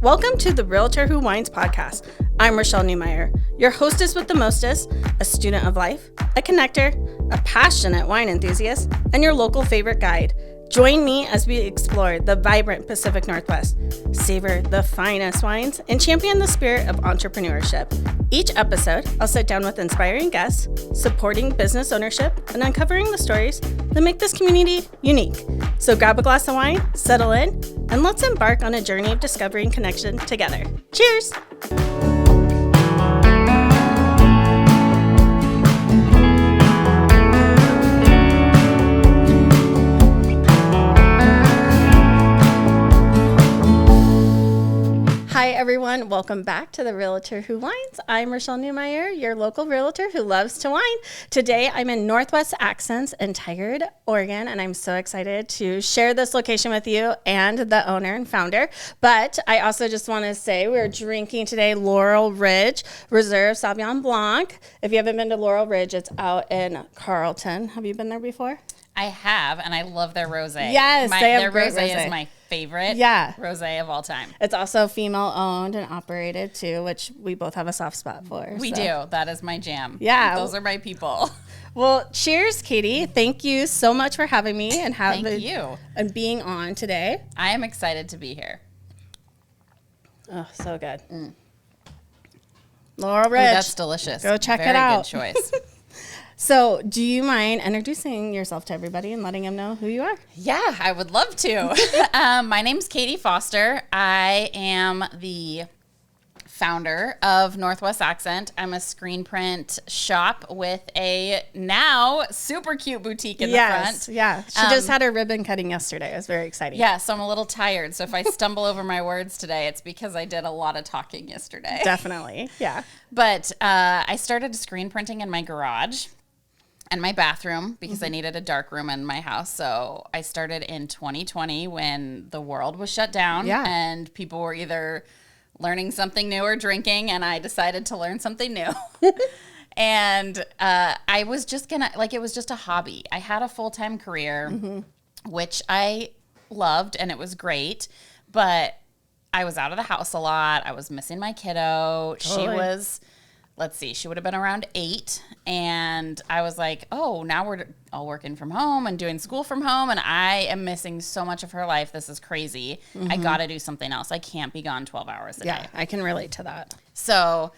Welcome to the Realtor Who Wines podcast. I'm Rashelle Newmyer, your hostess with the mostest, a student of life, a connector, a passionate wine enthusiast, and your local favorite guide. Join me as we explore the vibrant Pacific Northwest, savor the finest wines, and champion the spirit of entrepreneurship. Each episode, I'll sit down with inspiring guests, supporting business ownership, and uncovering the stories that make this community unique. So grab a glass of wine, settle in, and let's embark on a journey of discovery and connection together. Cheers! Hi everyone, welcome back to the Realtor Who Wines. I'm Rashelle Newmyer, your local realtor who loves to wine. Today I'm in Northwest Accents in Tigard, Oregon, and I'm so excited to share this location with you and the owner and founder. But I also just want to say we're drinking today Laurel Ridge Reserve Sauvignon Blanc. If you haven't been to Laurel Ridge, it's out in Carlton. Have you been there before? I have, and I love their rosé. Yes, they have their great rosé rosé. is my favorite rosé of all time. It's also female owned and operated too, which we both have a soft spot for. We do. That is my jam. Yeah. Those are my people. Well, cheers, Katie. Thank you so much for having me and Thank you. And being on today. I am excited to be here. Oh, so good. Laurel Ridge. Ooh, that's delicious. Go check Very it out. Good choice. So, do you mind introducing yourself to everybody and letting them know who you are? Yeah, I would love to. My name's Kati Foster. I am the founder of Northwest Accent. I'm a screen print shop with a now super cute boutique in the front. Yeah. She just had her ribbon cutting yesterday. It was very exciting. Yeah, so I'm a little tired. So if I stumble over my words today, it's because I did a lot of talking yesterday. Definitely. Yeah. But I started screen printing in my garage and my bathroom because I needed a dark room in my house. So I started in 2020 when the world was shut down and people were either learning something new or drinking, and I decided to learn something new. And I was just gonna, it was just a hobby. I had a full-time career, which I loved, and it was great, but I was out of the house a lot. I was missing my kiddo. Totally. She was... she would have been around 8, and I was like, oh, now we're all working from home and doing school from home, and I am missing so much of her life. This is crazy. I got to do something else. I can't be gone 12 hours a day. Yeah, I can relate to that. So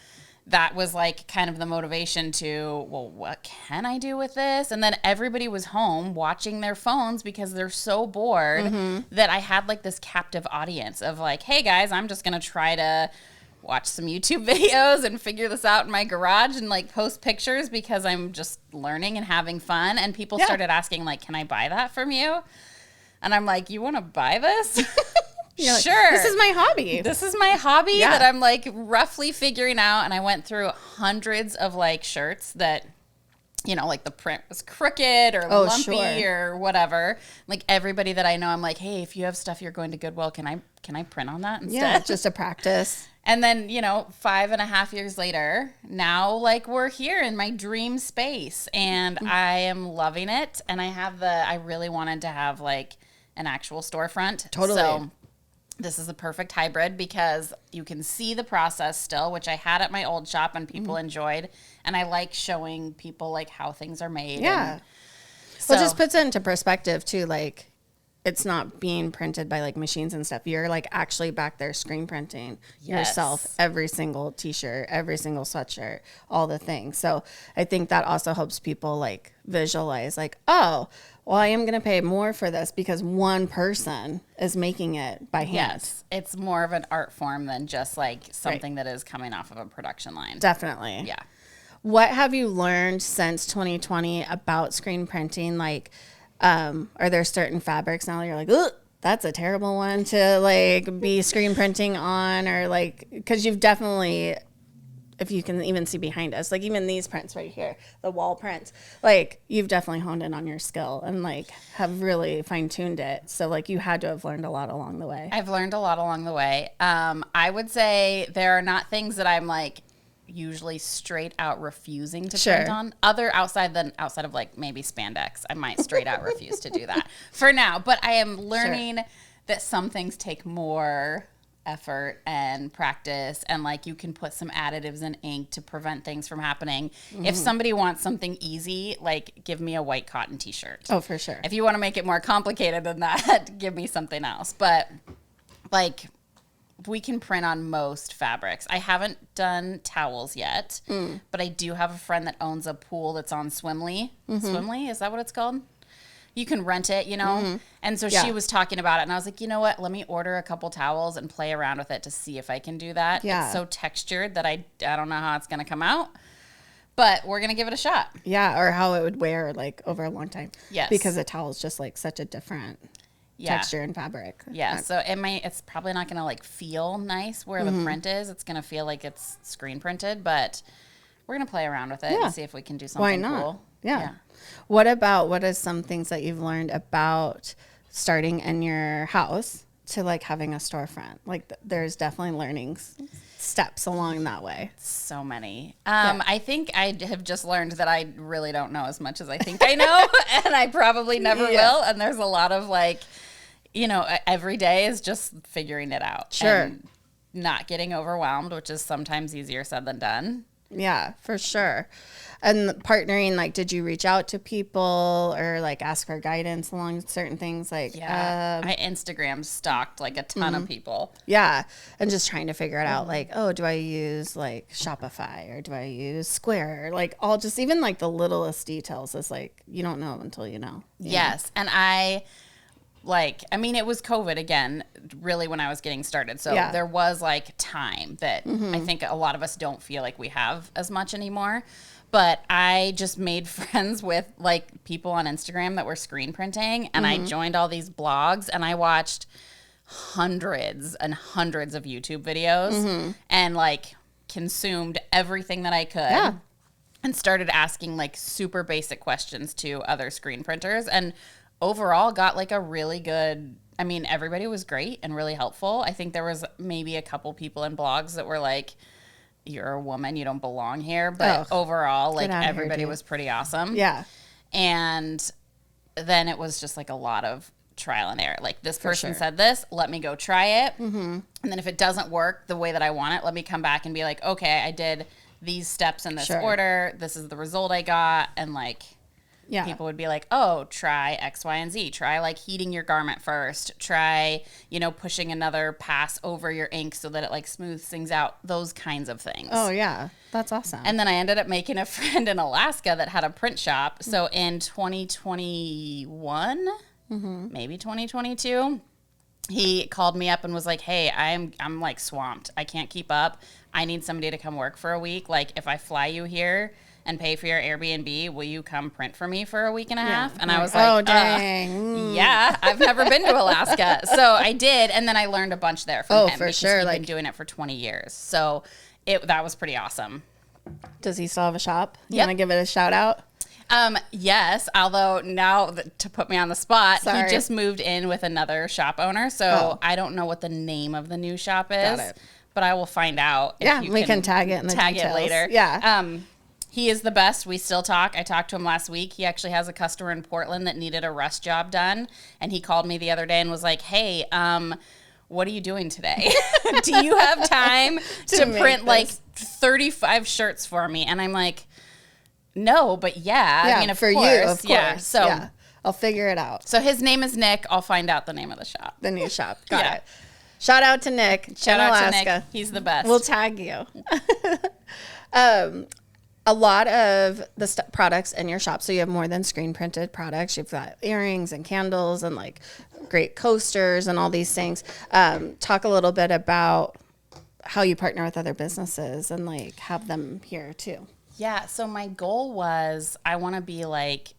that was kind of the motivation to, well, what can I do with this? And then everybody was home watching their phones because they're so bored that I had this captive audience of hey guys, I'm just going to try to watch some YouTube videos and figure this out in my garage and post pictures because I'm just learning and having fun. And people started asking can I buy that from you? And I'm like, you want to buy this? Sure. This is my hobby. This is my hobby that I'm roughly figuring out. And I went through hundreds of shirts that, the print was crooked or lumpy or whatever. Everybody that I know, I'm like, hey, if you have stuff you're going to Goodwill, can I print on that instead? Yeah, just a practice. And then, 5.5 years later, now we're here in my dream space and I am loving it. And I really wanted to have an actual storefront. Totally. So this is a perfect hybrid because you can see the process still, which I had at my old shop and people enjoyed. And I like showing people how things are made. Yeah. So, Well, it just puts it into perspective too. It's not being printed by machines and stuff. You're actually back there screen printing yourself every single t-shirt, every single sweatshirt, all the things. So I think that also helps people visualize oh, well, I am going to pay more for this because one person is making it by hand. Yes. It's more of an art form than just something that is coming off of a production line. Definitely. Yeah. What have you learned since 2020 about screen printing? Are there certain fabrics now that you're ugh, that's a terrible one to be screen printing on, or because you've definitely, if you can even see behind us, even these prints right here, the wall prints, you've definitely honed in on your skill and have really fine tuned it. So you had to have learned a lot along the way. I've learned a lot along the way. I would say there are not things that I'm usually straight out refusing to print on. Outside of maybe spandex, I might straight out refuse to do that for now. But I am learning that some things take more effort and practice, and like you can put some additives in ink to prevent things from happening. If somebody wants something easy, like give me a white cotton t-shirt. Oh, for sure. If you want to make it more complicated than that, give me something else. But like we can print on most fabrics. I haven't done towels yet, but I do have a friend that owns a pool that's on Swimly. Swimly, is that what it's called? You can rent it, you know? And so she was talking about it, and I was like, you know what? Let me order a couple towels and play around with it to see if I can do that. Yeah. It's so textured that I don't know how it's going to come out, but we're going to give it a shot. Yeah, or how it would wear, like, over a long time. Yes. Because a towel is just, like, such a different texture and fabric. Yeah, so it's probably not going to, like, feel nice where the print is. It's going to feel like it's screen printed, but we're going to play around with it and see if we can do something cool. Yeah. What are some things that you've learned about starting in your house to like having a storefront? Like there's definitely learning steps along that way. So many. I think I have just learned that I really don't know as much as I think I know, and I probably never will. And there's a lot of like, you know, every day is just figuring it out. Sure. And not getting overwhelmed, which is sometimes easier said than done. Yeah, for sure. And partnering, like, did you reach out to people or like ask for guidance along certain things? Like, I Instagram stalked like a ton of people. Yeah. And just trying to figure it out. Like, oh, do I use like Shopify or do I use Square? Like all just even like the littlest details is like, you don't know until you know. Yes. And I mean, it was COVID again, really when I was getting started. So there was like time that I think a lot of us don't feel like we have as much anymore. But I just made friends with like people on Instagram that were screen printing, and I joined all these blogs, and I watched hundreds and hundreds of YouTube videos and like consumed everything that I could and started asking like super basic questions to other screen printers, and overall got like a really good, I mean, everybody was great and really helpful. I think there was maybe a couple people in blogs that were like, you're a woman, you don't belong here. But overall, like everybody was pretty awesome. Yeah. And then it was just like a lot of trial and error. Like this person said this, let me go try it. And then if it doesn't work the way that I want it, let me come back and be like, okay, I did these steps in this order. This is the result I got. And like, people would be like, oh, try X, Y, and Z. Try like heating your garment first. Try, you know, pushing another pass over your ink so that it like smooths things out. Those kinds of things. Oh, yeah. That's awesome. And then I ended up making a friend in Alaska that had a print shop. So in 2021, maybe 2022, he called me up and was like, hey, I'm like swamped. I can't keep up. I need somebody to come work for a week. Like if I fly you here and pay for your Airbnb, will you come print for me for a week and a half? And I was like, oh, dang. Yeah, I've never been to Alaska. So I did. And then I learned a bunch there from him. For because sure. He'd been doing it for 20 years. So that was pretty awesome. Does he still have a shop? You want to give it a shout out? Yes, although now to put me on the spot, he just moved in with another shop owner. So I don't know what the name of the new shop is. Got it. But I will find out. Yeah, we can tag it in the details. Tag it later. Yeah. He is the best. We still talk. I talked to him last week. He actually has a customer in Portland that needed a rust job done. And he called me the other day and was like, hey, what are you doing today? Do you have time to print like 35 shirts for me? And I'm like, no, but I mean, of course. You, of course. Yeah, so I'll figure it out. So his name is Nick. I'll find out the name of the shop. The new shop. Got it. Shout out to Nick. Shout out to Nick. He's the best. We'll tag you. A lot of the products in your shop, so you have more than screen printed products. You've got earrings and candles and like great coasters and all these things. Talk a little bit about how you partner with other businesses and like have them here too. Yeah. So my goal was I want to be like,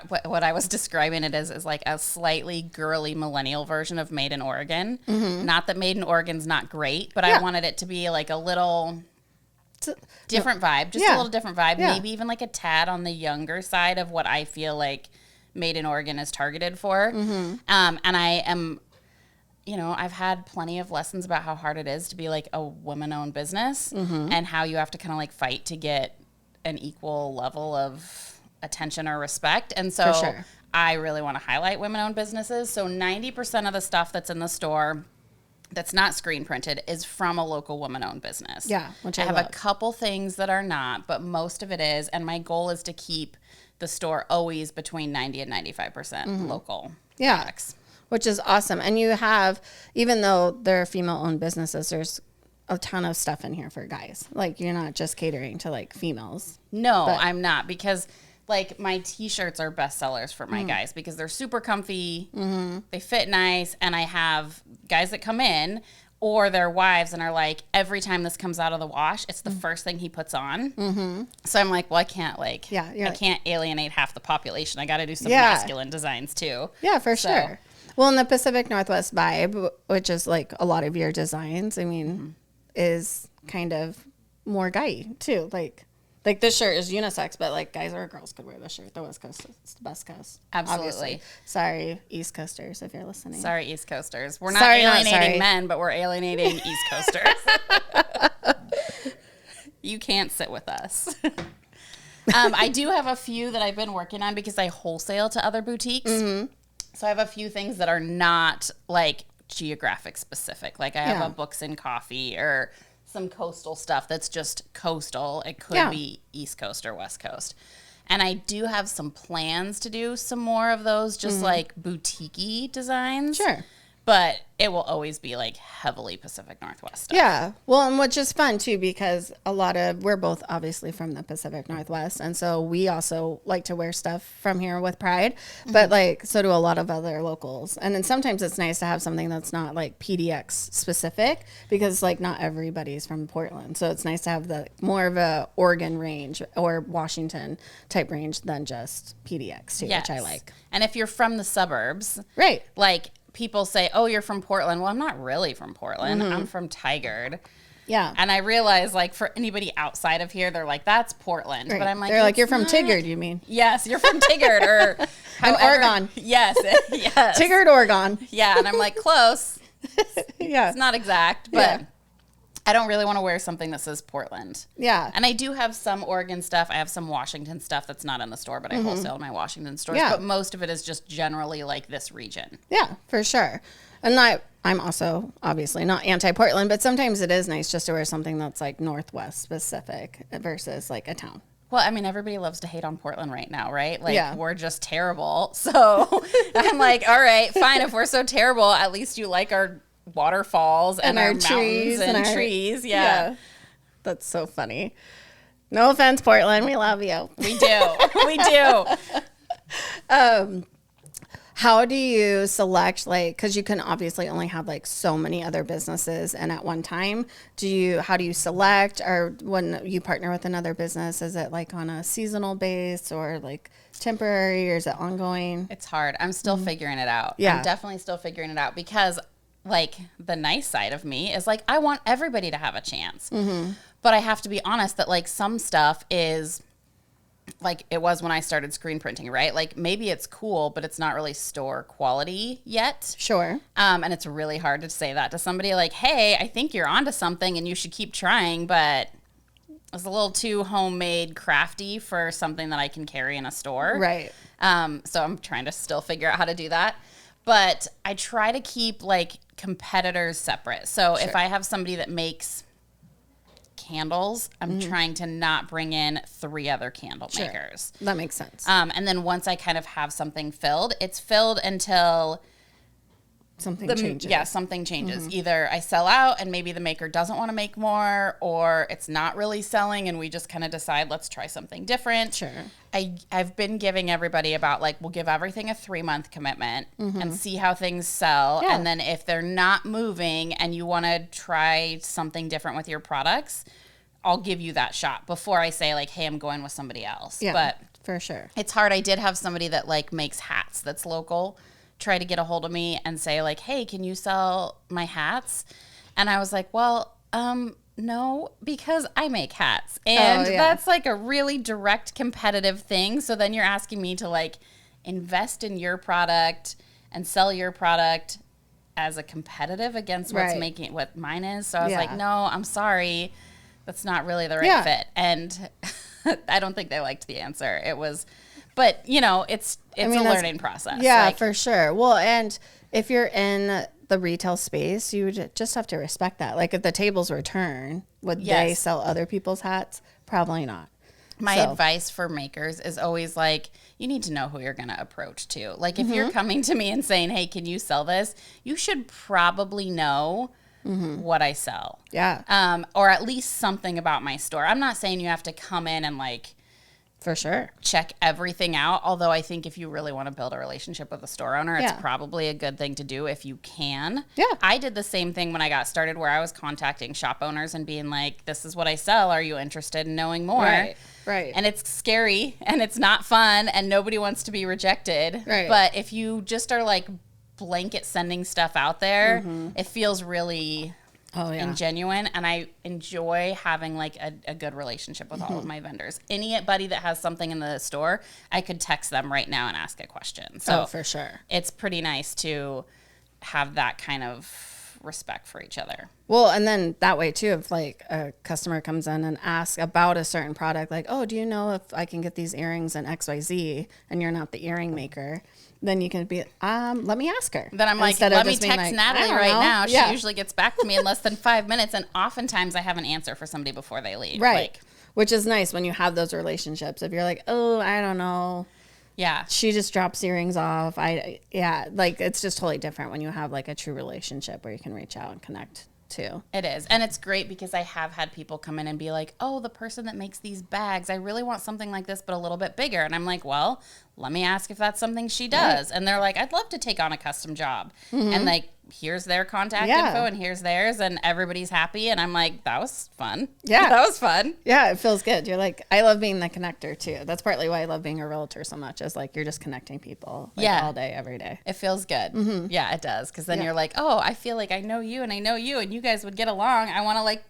what I was describing it as is like a slightly girly millennial version of Made in Oregon. Not that Made in Oregon's not great, but I wanted it to be like a little different vibe, just a little different vibe, maybe even like a tad on the younger side of what I feel like Made in Oregon is targeted for. And I am, you know, I've had plenty of lessons about how hard it is to be like a woman-owned business and how you have to kind of like fight to get an equal level of attention or respect. And so I really want to highlight women-owned businesses. So 90% of the stuff that's in the store that's not screen printed is from a local woman-owned business. Yeah, which I have love. a couple things that are not, but most of it is. And my goal is to keep the store always between 90 and 95% local products. Which is awesome. And you have, even though they're female-owned businesses, there's a ton of stuff in here for guys. Like, you're not just catering to, like, females. No, I'm not, because like my t-shirts are best sellers for my guys because they're super comfy, they fit nice, and I have guys that come in or their wives and are like, every time this comes out of the wash, it's the first thing he puts on. So I'm like, well, I can't can't alienate half the population. I got to do some masculine designs too. Yeah, for sure. Well, in the Pacific Northwest vibe, which is like a lot of your designs, I mean, is kind of more guy too. Like this shirt is unisex, but like guys or girls could wear this shirt. The West Coast is the best coast. Absolutely. Obviously. Sorry, East Coasters, if you're listening. Sorry, East Coasters. We're not alienating men, but we're alienating East Coasters. You can't sit with us. I do have a few that I've been working on because I wholesale to other boutiques. So I have a few things that are not like geographic specific. Like I have a Books and Coffee or some coastal stuff that's just coastal. It could be East Coast or West Coast. And I do have some plans to do some more of those just like boutique-y designs. Sure. But it will always be like heavily Pacific Northwest stuff. Yeah. Well, and which is fun too, because we're both obviously from the Pacific Northwest. And so we also like to wear stuff from here with pride, but like, so do a lot of other locals. And then sometimes it's nice to have something that's not like PDX specific, because like not everybody's from Portland. So it's nice to have the more of a Oregon range or Washington type range than just PDX too, which I like. And if you're from the suburbs, right? Like, people say, oh, you're from Portland. Well, I'm not really from Portland. I'm from Tigard. Yeah. And I realize, like, for anybody outside of here, they're like, that's Portland. Right. But I'm like, they're like, you're from Tigard, you mean? Yes, you're from Tigard. Or I'm Oregon. Yes. Yes. Tigard, Oregon. Yeah. And I'm like, close. Yeah. It's not exact, but I don't really want to wear something that says Portland. Yeah. And I do have some Oregon stuff. I have some Washington stuff that's not in the store, but I wholesale my Washington stores. Yeah. But most of it is just generally like this region. Yeah, for sure. And I'm also obviously not anti-Portland, but sometimes it is nice just to wear something that's like Northwest specific versus like a town. Well, I mean, everybody loves to hate on Portland right now, right? Like, we're just terrible. So I'm like, all right, fine. If we're so terrible, at least you like our waterfalls and our trees and trees. Yeah. That's so funny. No offense, Portland. We love you. We do. We do. How do you select, like, because you can obviously only have like so many other businesses and at one time, how do you select, or when you partner with another business, is it like on a seasonal base or like temporary, or is it ongoing? It's hard. I'm still figuring it out. Yeah. I'm definitely still figuring it out because like the nice side of me is like, I want everybody to have a chance. But I have to be honest that like some stuff is like it was when I started screen printing, right? Like maybe it's cool, but it's not really store quality yet. Sure. And it's really hard to say that to somebody like, hey, I think you're onto something and you should keep trying, but it's a little too homemade crafty for something that I can carry in a store. Right. So I'm trying to still figure out how to do that. But I try to keep like competitors separate. So if I have somebody that makes candles, I'm trying to not bring in 3 other candle makers. That makes sense. And then once I kind of have something filled, it's filled until something changes. Yeah, something changes. Either I sell out and maybe the maker doesn't want to make more, or it's not really selling and we just kind of decide, let's try something different. Sure. I've been giving everybody about like, we'll give everything a 3-month commitment and see how things sell. Yeah. And then if they're not moving and you want to try something different with your products, I'll give you that shot before I say like, hey, I'm going with somebody else. Yeah, but for sure. It's hard. I did have somebody that like makes hats that's local try to get a hold of me and say like, hey, can you sell my hats? And I was like, well, no, because I make hats. And that's like a really direct competitive thing. So then you're asking me to like invest in your product and sell your product as a competitive against what's making what mine is. So I was like, no, I'm sorry. That's not really the right fit. And I don't think they liked the answer. It was, but you know, it's a learning process. Yeah, like, for sure. Well, and if you're in the retail space, you would just have to respect that. Like if the tables were turned, would they sell other people's hats? Probably not. My advice for makers is always like, you need to know who you're going to approach too. Like if you're coming to me and saying, hey, can you sell this? You should probably know what I sell. Yeah. Or at least something about my store. I'm not saying you have to come in and like, for sure, check everything out. Although I think if you really want to build a relationship with a store owner, it's probably a good thing to do if you can. Yeah. I did the same thing when I got started where I was contacting shop owners and being like, this is what I sell. Are you interested in knowing more? Right. And it's scary and it's not fun and nobody wants to be rejected. Right. But if you just are like blanket sending stuff out there, it feels really and genuine, and I enjoy having like a good relationship with all of my vendors. Anybody that has something in the store, I could text them right now and ask a question. So for sure, it's pretty nice to have that kind of respect for each other. Well, and then that way too, if like a customer comes in and asks about a certain product, like, oh, do you know if I can get these earrings in XYZ, and you're not the earring maker, then you can be, let me ask her. Then I'm like, let me text Natalie right now. She usually gets back to me in less than 5 minutes. And oftentimes I have an answer for somebody before they leave. Right. Which is nice when you have those relationships. If you're like, oh, I don't know. Yeah. She just drops earrings off. Like it's just totally different when you have like a true relationship where you can reach out and connect too. It is. And it's great because I have had people come in and be like, oh, the person that makes these bags, I really want something like this, but a little bit bigger. And I'm like, well, let me ask if that's something she does. Right. And they're like, I'd love to take on a custom job. And like, here's their contact info and here's theirs, and everybody's happy. And I'm like, that was fun. Yeah. That was fun. Yeah, it feels good. You're like, I love being the connector too. That's partly why I love being a realtor so much, is like, you're just connecting people all day, every day. It feels good. Yeah, it does. Because then you're like, oh, I feel like I know you and I know you and you guys would get along. I want to like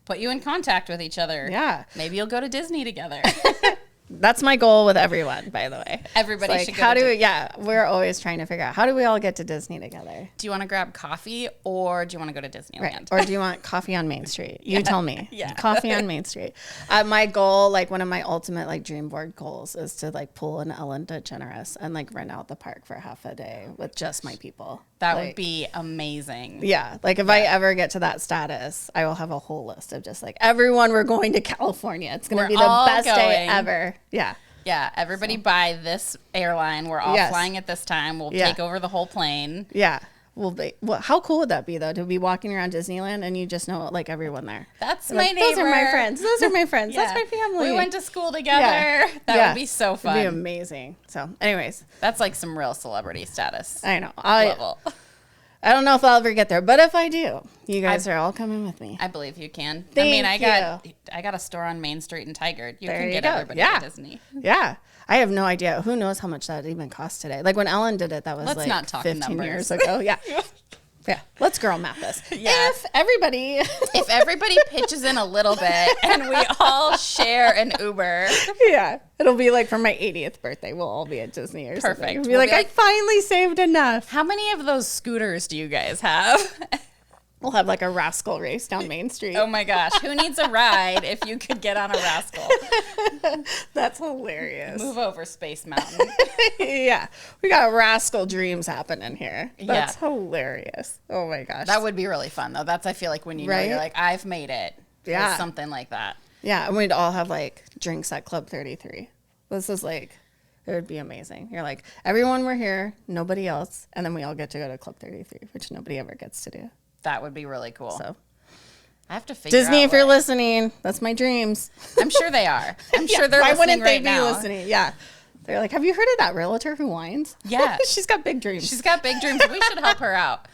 put you in contact with each other. Yeah. Maybe you'll go to Disney together. That's my goal with everyone, by the way. Everybody should go we're always trying to figure out, how do we all get to Disney together? Do you want to grab coffee or do you want to go to Disneyland? Right. Or do you want coffee on Main Street? You tell me. Yeah. Coffee on Main Street. My goal, like one of my ultimate like dream board goals, is to like pull an Ellen DeGeneres and like rent out the park for half a day with just my people. That would be amazing. Yeah. Like if I ever get to that status, I will have a whole list of just like, everyone, we're going to California. It's going to be the best day ever. Yeah. Yeah. Everybody buy this airline. We're all flying at this time. We'll take over the whole plane. Yeah. How cool would that be though, to be walking around Disneyland and you just know like everyone there? That's my neighbor. Those are my friends. Those are my friends. That's my family. We went to school together. That would be so fun. It'd be amazing. So anyways, that's like some real celebrity status. I know. Level. I don't know if I'll ever get there, but if I do, you guys are all coming with me. I believe you can. I got a store on Main Street in Tigard. You can get everybody to Disney. Yeah. I have no idea. Who knows how much that even costs today? Like when Ellen did it, that was Let's not talk 15 numbers. years ago. Yeah. Yeah. Let's girl math this. Yeah. If everybody pitches in a little bit and we all share an Uber. Yeah. It'll be like for my 80th birthday, we'll all be at Disney or something. Perfect. We'll be like, I finally saved enough. How many of those scooters do you guys have? We'll have like a rascal race down Main Street. Oh my gosh. Who needs a ride if you could get on a rascal? That's hilarious. Move over, Space Mountain. Yeah. We got rascal dreams happening here. That's hilarious. Oh my gosh. That would be really fun though. That's, I feel like when you know you're like, I've made it. Yeah. Something like that. Yeah. And we'd all have like drinks at Club 33. This is like, it would be amazing. You're like, everyone we're here, nobody else. And then we all get to go to Club 33, which nobody ever gets to do. That would be really cool. So I have to figure Disney, out if you're listening, that's my dreams. I'm sure they are. I'm sure they're listening right now. Why wouldn't they be listening? Yeah. They're like, have you heard of that Realtor Who Wines? Yeah. She's got big dreams. She's got big dreams. We should help her out.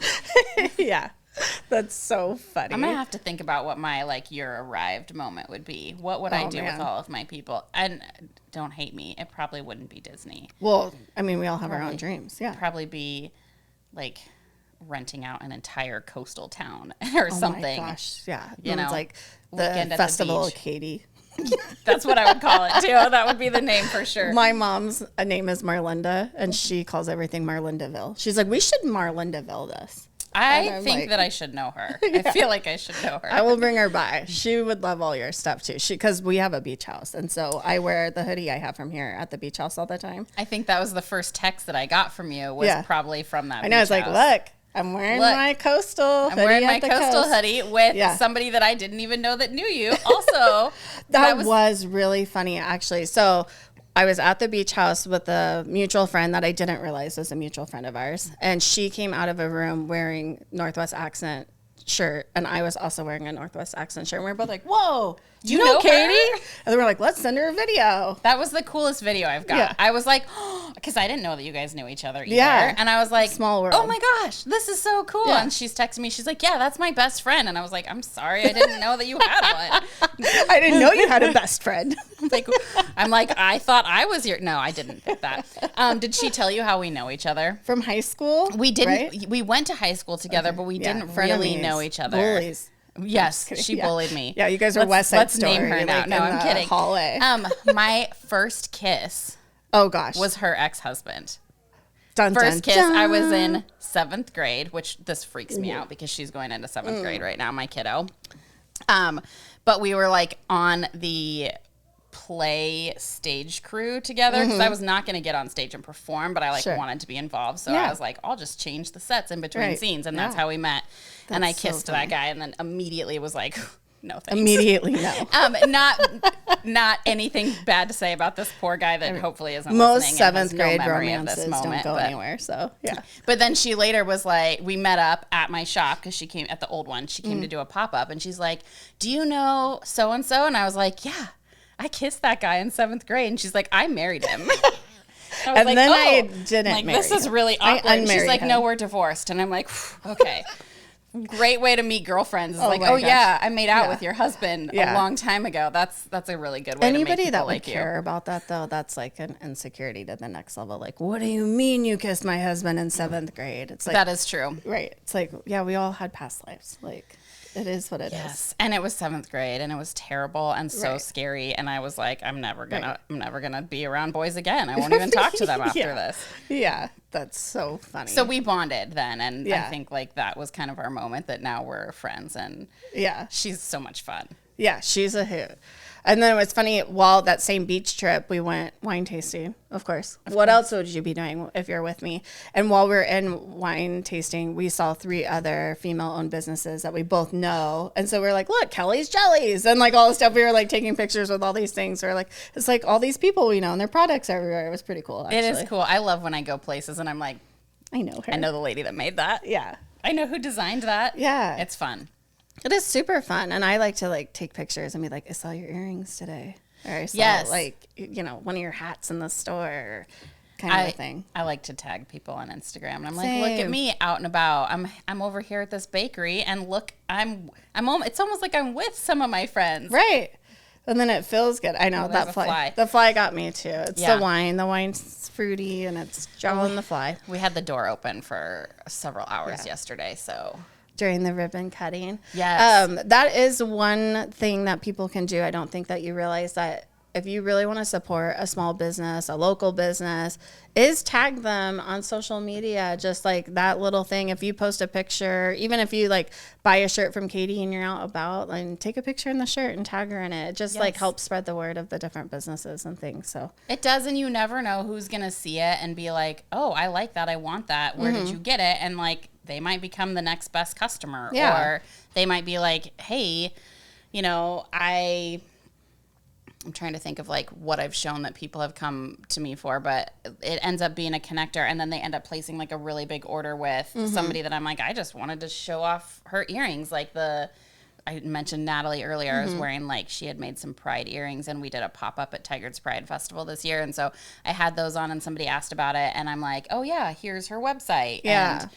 Yeah. That's so funny. I'm going to have to think about what my like year arrived moment would be. What would I do with all of my people? And don't hate me. It probably wouldn't be Disney. Well, I mean, we all have our own dreams. Yeah. Probably be like renting out an entire coastal town or something. Oh my gosh. Yeah. You know, it's like the Festival of Katie. That's what I would call it too. That would be the name for sure. My mom's name is Marlinda, and she calls everything Marlindaville. She's like, we should Marlindaville this. I think that I should know her. Yeah. I feel like I should know her. I will bring her by. She would love all your stuff too. Because we have a beach house, and so I wear the hoodie I have from here at the beach house all the time. I think that was the first text that I got from you was probably from that. I know. It's like, look, I'm wearing my coastal hoodie with somebody that I didn't even know that knew you also. that was really funny, actually. So I was at the beach house with a mutual friend that I didn't realize was a mutual friend of ours. And she came out of a room wearing Northwest Accent shirt. And I was also wearing a Northwest Accent shirt. And we were both like, whoa, do you know Katie? Her? And then we're like, let's send her a video. That was the coolest video I've got. Yeah. I was like, because I didn't know that you guys knew each other either. Yeah. And I was like, small world. Oh my gosh, this is so cool. Yeah. And she's texting me. She's like, yeah, that's my best friend. And I was like, I'm sorry, I didn't know that you had one. I didn't know you had a best friend. I'm like, I thought I was your. No, I didn't think that. Did she tell you how we know each other? From high school? We didn't. Right? We went to high school together, but we didn't really know each other. Bullies. Yes, she bullied me. Yeah, you guys are West Side Let's Story. name her now. Like no, I'm kidding. Hallway. My first kiss. Oh gosh, was her ex-husband. First kiss. I was in 7th grade, which this freaks me out because she's going into 7th grade right now, my kiddo. But we were like on the play stage crew together because I was not going to get on stage and perform, but I wanted to be involved. So I was like, I'll just change the sets in between scenes, and that's how we met. And I kissed that guy, and then immediately was like, no thanks. Immediately no. Not anything bad to say about this poor guy that hopefully isn't most listening. Most 7th grade romances don't go anywhere. So yeah. But then she later was like, we met up at my shop because she came at the old one. She came to do a pop up, and she's like, "Do you know so and so?" And I was like, "Yeah, I kissed that guy in 7th grade." And she's like, "I married him." And like, then I didn't. Like, this is really awkward. And she's like, "No, we're divorced." And I'm like, okay. Great way to meet girlfriends. It's yeah, I made out with your husband a long time ago. That's a really good way to meet people. Anybody that would care about that, though, that's like an insecurity to the next level. Like, what do you mean you kissed my husband in 7th grade? It's like, that is true. Right. It's like, yeah, we all had past lives. Like, it is what it is. And it was 7th grade, and it was terrible and so scary. And I was like, I'm never gonna be around boys again. I won't even talk to them after this. Yeah, that's so funny. So we bonded then, and I think like that was kind of our moment that now we're friends. And she's so much fun. Yeah, she's a hoot. And then it was funny, while that same beach trip, we went wine tasting, of course. What else would you be doing if you're with me? And while we were in wine tasting, we saw 3 other female-owned businesses that we both know. And so we were like, look, Kelly's Jellies. And like all the stuff, we were like taking pictures with all these things. We were like, it's like all these people we know and their products everywhere. It was pretty cool, actually. It is cool. I love when I go places and I'm like, I know her. I know the lady that made that. Yeah. I know who designed that. Yeah. It's fun. It is super fun, and I like to like take pictures and be like, I saw your earrings today, or I saw like, you know, one of your hats in the store, kind of thing. I like to tag people on Instagram, and I'm like, look at me out and about. I'm over here at this bakery, and look, it's almost like I'm with some of my friends, right? And then it feels good. I know that fly. The fly got me too. It's the wine. The wine's fruity, and it's drawing the fly. We had the door open for several hours yesterday, so. During the ribbon cutting. Yes. That is one thing that people can do. I don't think that you realize that if you really want to support a small business, a local business, is tag them on social media. Just like that little thing. If you post a picture, even if you like buy a shirt from Katie and you're out about, and take a picture in the shirt and tag her in it. It just like helps spread the word of the different businesses and things. So it does, and you never know who's gonna see it and be like, oh, I like that, I want that. Where did you get it? And like, they might become the next best customer, or they might be like, hey, you know, I'm trying to think of like what I've shown that people have come to me for, but it ends up being a connector, and then they end up placing like a really big order with somebody that I'm like, I just wanted to show off her earrings. Like I mentioned Natalie earlier. I was wearing like, she had made some Pride earrings, and we did a pop-up at Tigard's Pride Festival this year. And so I had those on, and somebody asked about it, and I'm like, oh yeah, here's her website. Yeah. And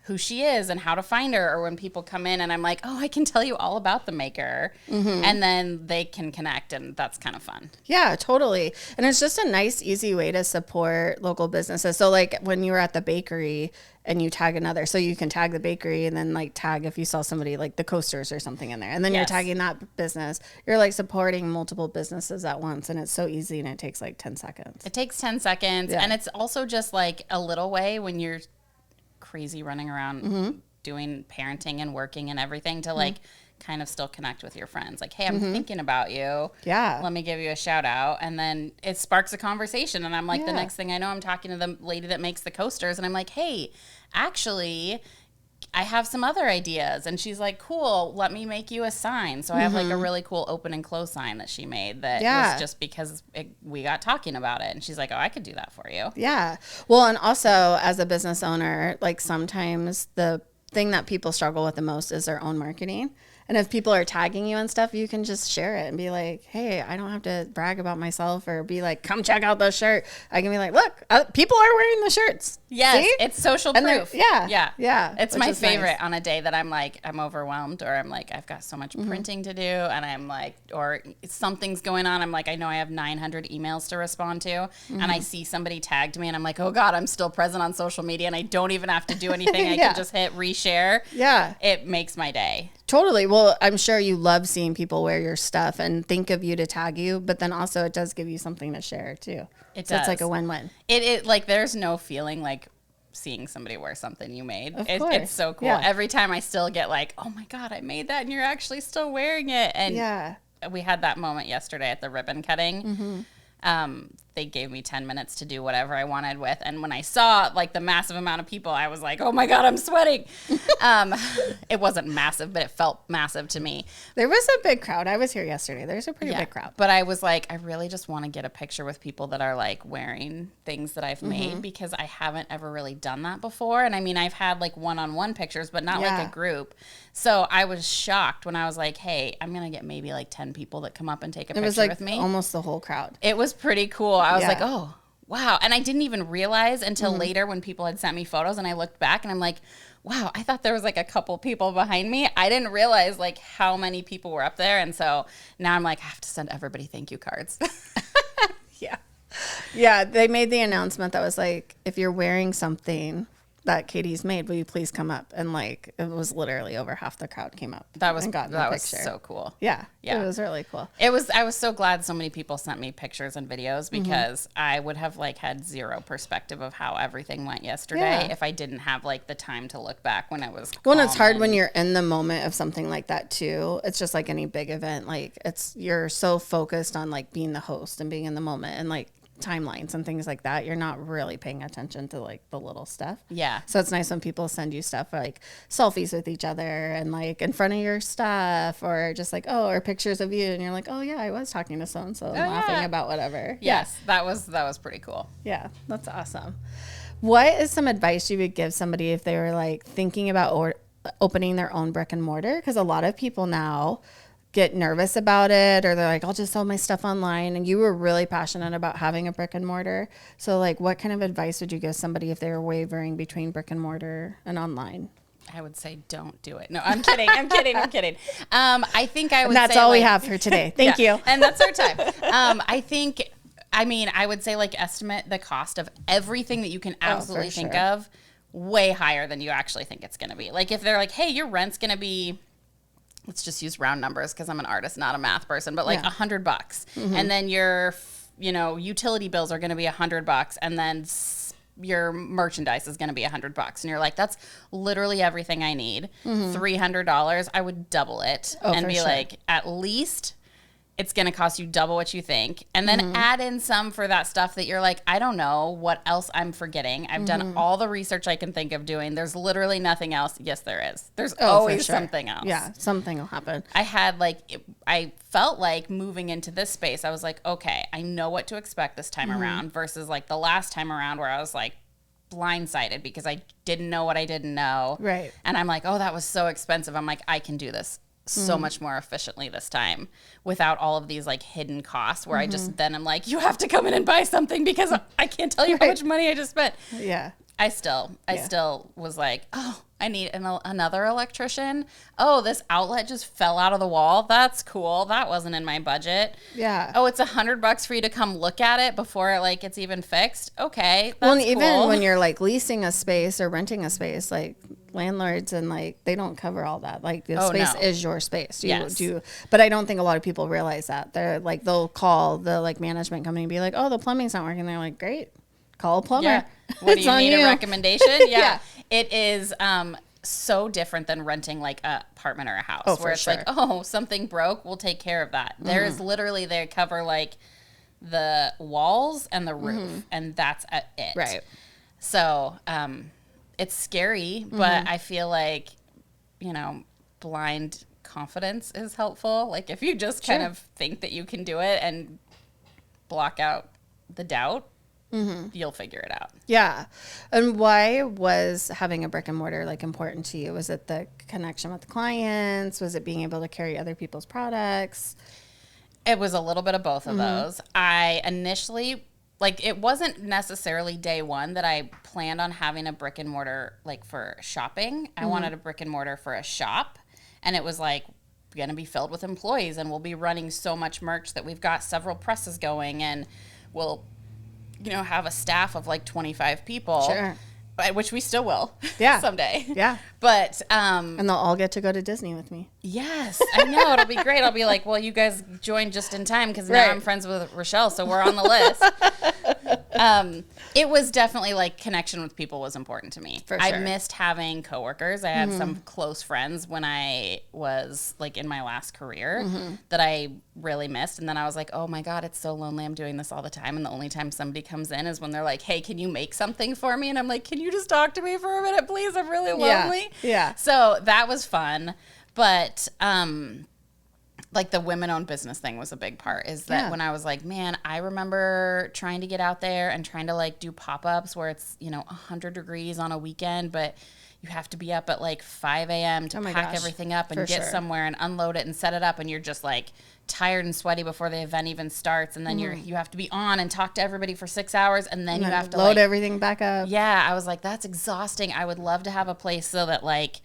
who she is and how to find her. Or when people come in and I'm like, oh, I can tell you all about the maker. And then they can connect, and that's kind of fun. Yeah, totally. And it's just a nice, easy way to support local businesses. So like when you were at the bakery and you tag another, so you can tag the bakery and then like tag if you saw somebody like the Coasters or something in there, and then you're tagging that business. You're like supporting multiple businesses at once, and it's so easy, and it takes like 10 seconds. It takes 10 seconds. And it's also just like a little way when you're crazy running around doing parenting and working and everything to like kind of still connect with your friends. Like, hey, I'm thinking about you. Yeah. Let me give you a shout out. And then it sparks a conversation. And I'm like, the next thing I know, I'm talking to the lady that makes the coasters. And I'm like, hey, actually, I have some other ideas. And she's like, cool, let me make you a sign. So I have like a really cool open and close sign that she made that was just because we got talking about it. And she's like, oh, I could do that for you. Yeah. Well, and also as a business owner, like sometimes the thing that people struggle with the most is their own marketing. And if people are tagging you and stuff, you can just share it and be like, hey, I don't have to brag about myself or be like, come check out the shirt. I can be like, look, people are wearing the shirts. Yes, see? it's social proof. Yeah. It's my favorite on a day that I'm like, I'm overwhelmed or I'm like, I've got so much printing to do. And I'm like, or something's going on. I'm like, I know I have 900 emails to respond to. And I see somebody tagged me and I'm like, oh God, I'm still present on social media and I don't even have to do anything. I can just hit reshare. Yeah. It makes my day. Totally. Well, I'm sure you love seeing people wear your stuff and think of you to tag you, but then also it does give you something to share too. It so does. It's like a win-win. It like there's no feeling like seeing somebody wear something you made. It's so cool. Yeah. Every time I still get like, oh my God, I made that and you're actually still wearing it. And we had that moment yesterday at the ribbon cutting. They gave me 10 minutes to do whatever I wanted with. And when I saw like the massive amount of people, I was like, oh my God, I'm sweating. It wasn't massive, but it felt massive to me. There was a big crowd. I was here yesterday. There's a pretty big crowd. But I was like, I really just want to get a picture with people that are like wearing things that I've made because I haven't ever really done that before. And I mean, I've had like one-on-one pictures, but not like a group. So I was shocked when I was like, hey, I'm going to get maybe like 10 people that come up and take a picture with me. Almost the whole crowd. It was pretty cool. I was like, oh, wow. And I didn't even realize until later when people had sent me photos and I looked back and I'm like, wow, I thought there was like a couple people behind me. I didn't realize like how many people were up there. And so now I'm like, I have to send everybody thank you cards. Yeah. They made the announcement that was like, if you're wearing something that Katie's made, will you please come up? And like, it was literally over half the crowd came up. That was so cool. Yeah. It was really cool. I was so glad so many people sent me pictures and videos because I would have like had zero perspective of how everything went yesterday if I didn't have like the time to look back when I was Well, it's hard when you're in the moment of something like that too. It's just like any big event. Like you're so focused on like being the host and being in the moment and like timelines and things like that, you're not really paying attention to like the little stuff. Yeah. So it's nice when people send you stuff like selfies with each other and like in front of your stuff or just like, or pictures of you and you're like, oh yeah, I was talking to so-and-so and laughing about whatever. Yes. That was pretty cool. Yeah. That's awesome. What is some advice you would give somebody if they were like thinking about opening their own brick and mortar? Because a lot of people now get nervous about it or they're like, I'll just sell my stuff online. And you were really passionate about having a brick and mortar. So like what kind of advice would you give somebody if they were wavering between brick and mortar and online? I would say don't do it. No, I'm kidding. I'm kidding. I think I would say that's all we have for today. Thank you. And that's our time. I would say like estimate the cost of everything that you can absolutely think of way higher than you actually think it's going to be. Like if they're like, hey, your rent's going to be, let's just use round numbers because I'm an artist, not a math person, but like $100. And then your, utility bills are going to be $100 and then your merchandise is going to be $100. And you're like, that's literally everything I need. $300. I would double it and be like, at least it's going to cost you double what you think. And then add in some for that stuff that you're like, I don't know what else I'm forgetting. I've done all the research I can think of doing. There's literally nothing else. Yes, there is. There's always something else. Yeah, something will happen. I felt like moving into this space, I was like, okay, I know what to expect this time around versus like the last time around where I was like blindsided because I didn't know what I didn't know. Right. And I'm like, oh, that was so expensive. I'm like, I can do this so much more efficiently this time without all of these like hidden costs where I just then I'm like, you have to come in and buy something because I can't tell you how much money I just spent. Yeah. I still was like, oh, I need another electrician. Oh, this outlet just fell out of the wall. That's cool. That wasn't in my budget. Yeah. Oh, it's $100 for you to come look at it before like it's even fixed. Okay. Well, and even when you're like leasing a space or renting a space, like landlords and like they don't cover all that. Like the space is your space. But I don't think a lot of people realize that. They're like they'll call the like management company and be like, oh, the plumbing's not working. They're like, great. Call a plumber. Yeah. What do you need a recommendation? Yeah. It is so different than renting like an apartment or a house where it's like, oh, something broke, we'll take care of that. There is literally, they cover like the walls and the roof and that's it. Right. So it's scary, but I feel like, you know, blind confidence is helpful. Like if you just kind of think that you can do it and block out the doubt, you'll figure it out. Yeah. And why was having a brick and mortar like important to you? Was it the connection with the clients? Was it being able to carry other people's products? It was a little bit of both of those. I initially, like, it wasn't necessarily day one that I planned on having a brick and mortar like for shopping. I wanted a brick and mortar for a shop. And it was like going to be filled with employees, and we'll be running so much merch that we've got several presses going, and we'll, you know, have a staff of like 25 people. Sure. Which we still will. Yeah. Someday. Yeah. But and they'll all get to go to Disney with me. Yes, I know. It'll be great. I'll be like, well, you guys joined just in time because now I'm friends with Rashelle, so we're on the list. It was definitely like connection with people was important to me. For sure. I missed having coworkers. I had some close friends when I was like in my last career that I really missed. And then I was like, oh my God, it's so lonely. I'm doing this all the time. And the only time somebody comes in is when they're like, hey, can you make something for me? And I'm like, can you just talk to me for a minute, please? I'm really lonely. Yeah. So that was fun. But, like the women-owned business thing was a big part, is that when I was like, man, I remember trying to get out there and trying to like do pop-ups where it's, you know, 100 degrees on a weekend, but you have to be up at like 5 a.m. to pack everything up and get somewhere and unload it and set it up. And you're just like tired and sweaty before the event even starts. And then you have to be on and talk to everybody for 6 hours. And then you have to load everything back up. Yeah. I was like, that's exhausting. I would love to have a place so that like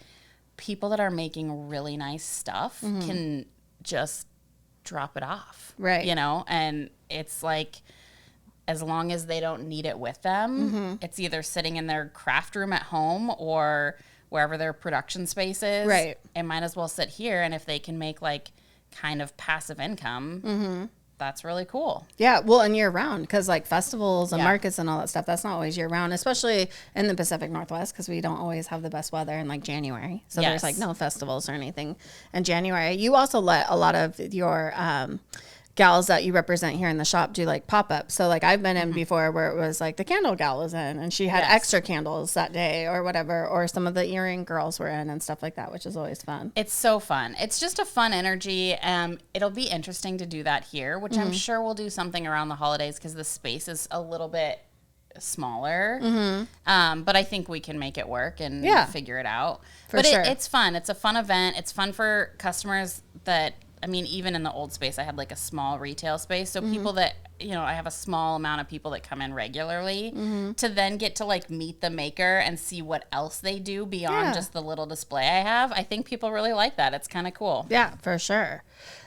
people that are making really nice stuff can just drop it off. Right. You know, and it's like, as long as they don't need it with them, it's either sitting in their craft room at home or wherever their production space is. Right. It might as well sit here. And if they can make like kind of passive income, that's really cool. Yeah. Well, and year round, because like festivals and markets and all that stuff, that's not always year round, especially in the Pacific Northwest, because we don't always have the best weather in like January. So there's like no festivals or anything in January. You also let a lot of your gals that you represent here in the shop do like pop-ups. So like I've been in before where it was like the candle gal was in and she had extra candles that day or whatever, or some of the earring girls were in and stuff like that, which is always fun. It's so fun. It's just a fun energy. It'll be interesting to do that here, which I'm sure we'll do something around the holidays because the space is a little bit smaller. But I think we can make it work and figure it out. But it's fun. It's a fun event. It's fun for customers that, I mean, even in the old space, I had like a small retail space. So people that, you know, I have a small amount of people that come in regularly to then get to like meet the maker and see what else they do beyond just the little display I have. I think people really like that. It's kind of cool. Yeah, for sure.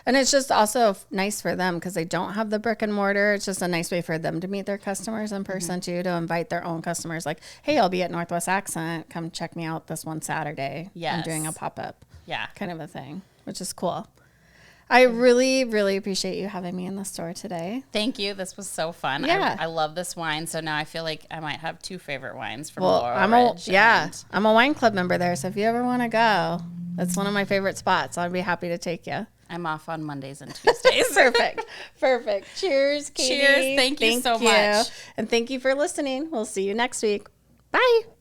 And it's just also nice for them because they don't have the brick and mortar. It's just a nice way for them to meet their customers in person too, to invite their own customers. Like, hey, I'll be at Northwest Accent. Come check me out this one Saturday. Yes. I'm doing a pop-up. Yeah. Kind of a thing, which is cool. I really, really appreciate you having me in the store today. Thank you. This was so fun. Yeah. I love this wine. So now I feel like I might have two favorite wines from Well, Laurel Ridge. I'm a wine club member there. So if you ever want to go, that's one of my favorite spots. I'd be happy to take you. I'm off on Mondays and Tuesdays. Perfect. Cheers, Katie. Cheers. Thank you so much. And thank you for listening. We'll see you next week. Bye.